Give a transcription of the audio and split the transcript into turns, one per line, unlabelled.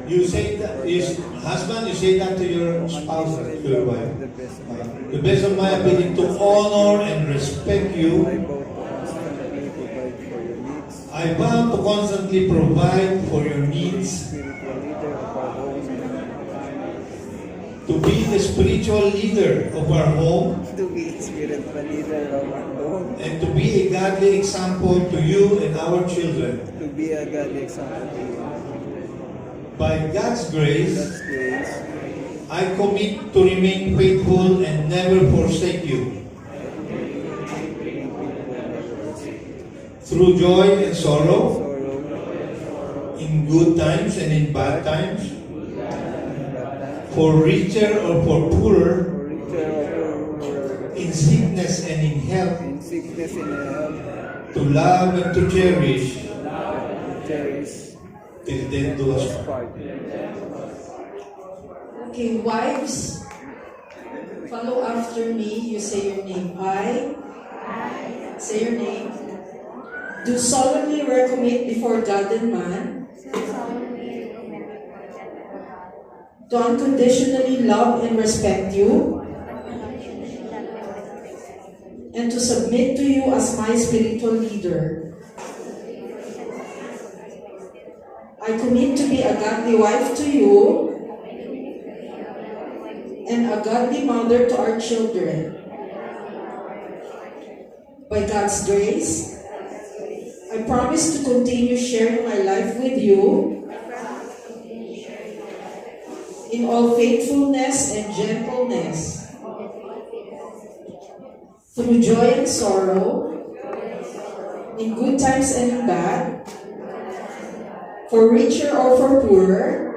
You say that, husband, you say that to your spouse or to your wife. The best of my ability to honor and respect you. I vow to constantly provide for your needs. To be the spiritual leader of our home.
To be spiritual leader of our home.
And to be a godly example to you and our children.
To be a godly example to you.
By God's grace, I commit to remain faithful and never forsake you. Through joy and sorrow, in good times and in bad times, for richer or for poorer, in sickness and in health, to love and to cherish, till death do us part.
Okay, wives, follow after me. You say your name. I say your name. Do solemnly recommit before God and man to unconditionally love and respect you and to submit to you as my spiritual leader. I commit to be a godly wife to you and a godly mother to our children. By God's grace, I promise to continue sharing my life with you in all faithfulness and gentleness, through joy and sorrow, in good times and in bad, for richer or for poorer,